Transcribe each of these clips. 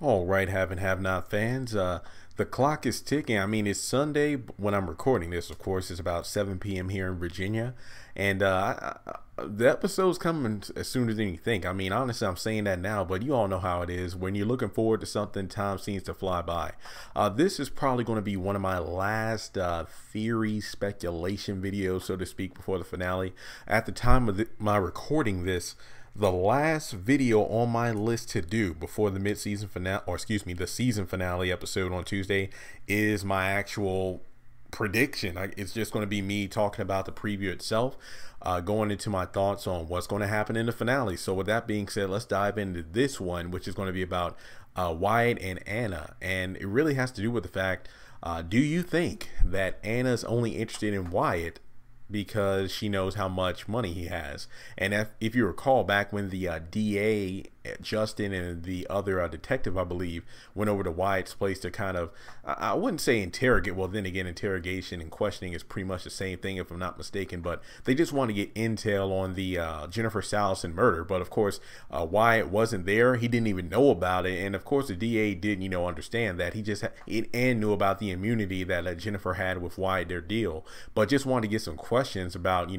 All right, have and have not fans. The clock is ticking. I mean, it's Sunday when I'm recording this. Of course, it's about 7 p.m. here in Virginia, and the episode's coming as soon as you think. I mean, honestly, I'm saying that now, but you all know how it is. When you're looking forward to something, time seems to fly by. This is probably going to be one of my last theory speculation videos, so to speak, before the finale. At the time of my recording this, the last video on my list to do before the mid-season finale, or excuse me, the season finale episode on Tuesday, is my actual prediction. It's just going to be me talking about the preview itself, going into my thoughts on what's going to happen in the finale. So with that being said, let's dive into this one, which is going to be about Wyatt and Anna. And it really has to do with the fact, do you think that Anna's only interested in Wyatt because she knows how much money he has? And if you recall, back when the DA, Justin, and the other detective, I believe, went over to Wyatt's place to kind of, I wouldn't say interrogate, well then again, interrogation and questioning is pretty much the same thing if I'm not mistaken, but they just want to get intel on the Jennifer Salison murder. But of course, Wyatt wasn't there. He didn't even know about it, and of course the DA didn't understand that. He just and knew about the immunity that Jennifer had with Wyatt, their deal, but just wanted to get some questions about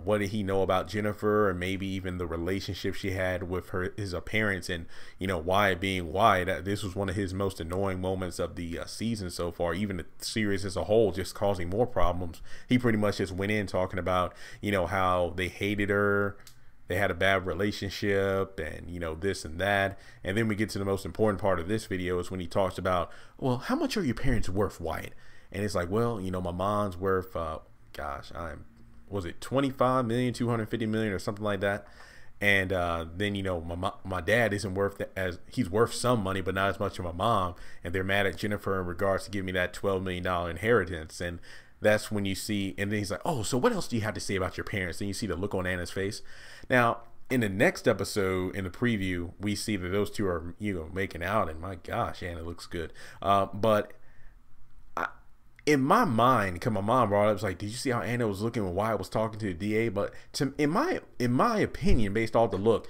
what did he know about Jennifer, and maybe even the relationship she had with his parents, and Wyatt being Wyatt. This was one of his most annoying moments of the season so far, even the series as a whole, just causing more problems. He pretty much just went in talking about how they hated her, they had a bad relationship, and this and that. And then we get to the most important part of this video, is when he talks about, well, how much are your parents worth, Wyatt? And it's like, well, my mom's worth gosh, was it 25 million, 250 million, or something like that? And then my dad isn't worth he's worth some money, but not as much as my mom. And they're mad at Jennifer in regards to giving me that $12 million inheritance. And that's when you see, and then he's like, oh, so what else do you have to say about your parents? And you see the look on Anna's face. Now, in the next episode, in the preview, we see that those two are making out, and my gosh, Anna looks good. But in my mind, because my mom brought it up, it was like, did you see how Anna was looking when Wyatt was talking to the DA? But in my opinion, based off the look,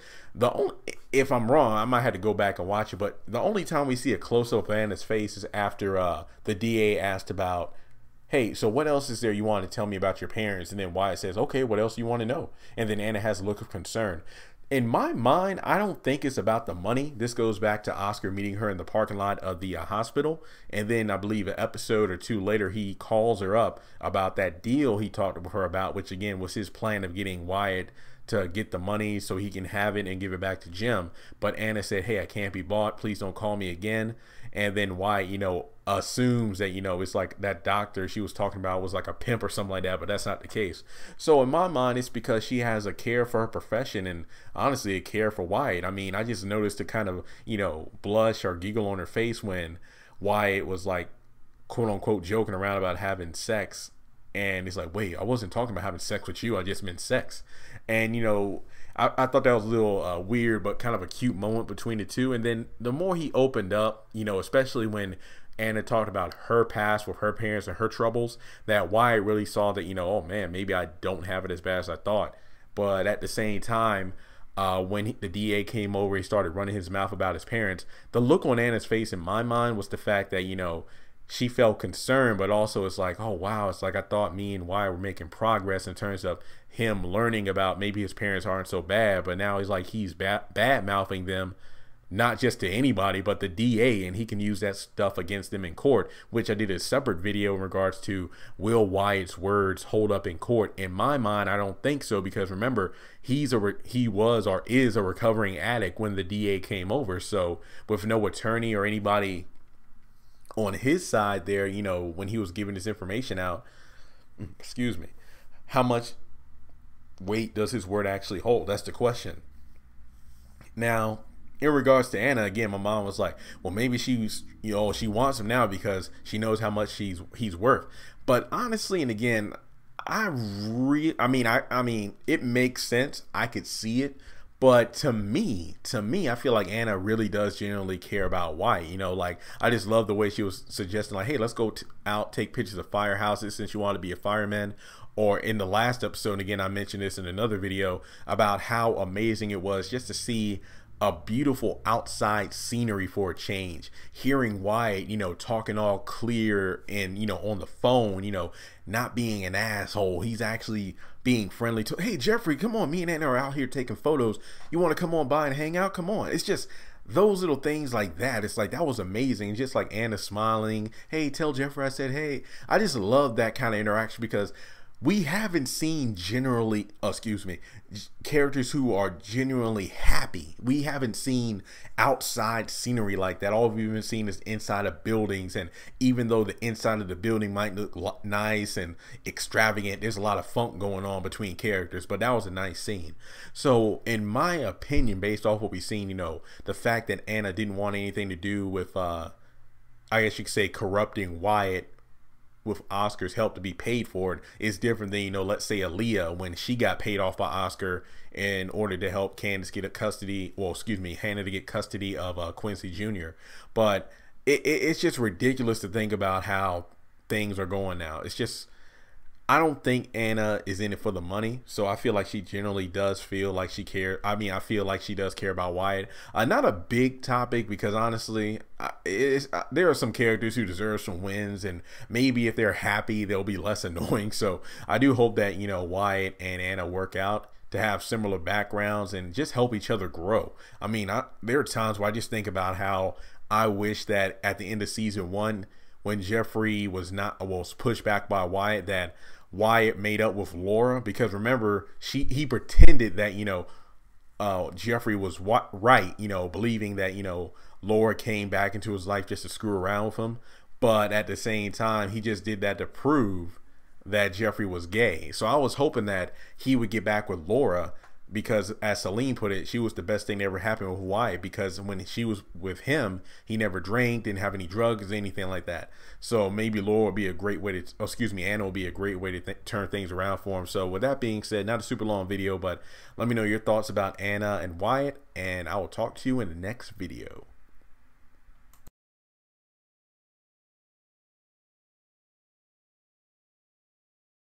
if I'm wrong, I might have to go back and watch it, but the only time we see a close-up of Anna's face is after the DA asked about, hey, so what else is there you want to tell me about your parents? And then Wyatt says, okay, what else do you want to know? And then Anna has a look of concern. In my mind, I don't think it's about the money. This goes back to Oscar meeting her in the parking lot of the hospital. And then I believe an episode or two later, he calls her up about that deal he talked to her about, which again was his plan of getting Wyatt to get the money so he can have it and give it back to Jim. But Anna said, hey, I can't be bought. Please don't call me again. And then Wyatt, assumes that, it's like that doctor she was talking about was like a pimp or something like that, but that's not the case. So in my mind, it's because she has a care for her profession, and honestly a care for Wyatt. I mean, I just noticed a kind of, blush or giggle on her face when Wyatt was like, quote unquote, joking around about having sex. And it's like, wait, I wasn't talking about having sex with you. I just meant sex. And, I thought that was a little weird, but kind of a cute moment between the two. And then the more he opened up, especially when Anna talked about her past with her parents and her troubles, that Wyatt really saw that, oh man, maybe I don't have it as bad as I thought. But at the same time, when the DA came over, he started running his mouth about his parents. The look on Anna's face in my mind was the fact that, she felt concerned, but also it's like, oh wow, it's like I thought me and Wyatt were making progress in terms of him learning about maybe his parents aren't so bad, but now he's like he's bad mouthing them, not just to anybody but the DA, and he can use that stuff against them in court, which I did a separate video in regards to, will Wyatt's words hold up in court? In my mind, I don't think so, because remember, he was or is a recovering addict when the DA came over. So with no attorney or anybody on his side there, when he was giving this information out, excuse me, how much weight does his word actually hold? That's the question. Now, in regards to Anna, again, my mom was like, well, maybe she's, she wants him now because she knows how much he's worth. But honestly, and again, I mean, it makes sense. I could see it. But to me, I feel like Anna really does genuinely care about Wyatt. Like, I just love the way she was suggesting, like, hey, let's go out, take pictures of firehouses since you want to be a fireman. Or in the last episode, and again, I mentioned this in another video, about how amazing it was just to see a beautiful outside scenery for a change. Hearing Wyatt, talking all clear and, on the phone, not being an asshole. He's actually being friendly to, hey, Jeffrey, come on. Me and Anna are out here taking photos. You want to come on by and hang out? Come on. It's just those little things like that. It's like, that was amazing. Just like Anna smiling. Hey, tell Jeffrey I said, hey. I just love that kind of interaction because we haven't seen characters who are genuinely happy. We haven't seen outside scenery like that. All we've been seeing is inside of buildings, and even though the inside of the building might look nice and extravagant, there's a lot of funk going on between characters, but that was a nice scene. So in my opinion, based off what we've seen, the fact that Anna didn't want anything to do with I guess you could say corrupting Wyatt with Oscar's help to be paid for it is different than, let's say Aaliyah, when she got paid off by Oscar in order to help Candace get Hannah to get custody of Quincy Jr. But it's just ridiculous to think about how things are going now. It's just, I don't think Anna is in it for the money, so I feel like she generally does feel like she cares. I mean, I feel like she does care about Wyatt. Not a big topic, because honestly, there are some characters who deserve some wins, and maybe if they're happy, they'll be less annoying. So I do hope that, Wyatt and Anna work out to have similar backgrounds and just help each other grow. I mean, there are times where I just think about how I wish that at the end of season 1, when Jeffrey was pushed back by Wyatt, that Wyatt made up with Laura, because remember, he pretended that Jeffrey was right, believing that Laura came back into his life just to screw around with him, but at the same time he just did that to prove that Jeffrey was gay. So I was hoping that he would get back with Laura, because as Celine put it, she was the best thing that ever happened with Wyatt, because when she was with him, he never drank, didn't have any drugs, anything like that. So maybe Laura would be a great way to, Anna will be a great way to turn things around for him. So with that being said, not a super long video, but let me know your thoughts about Anna and Wyatt, and I will talk to you in the next video.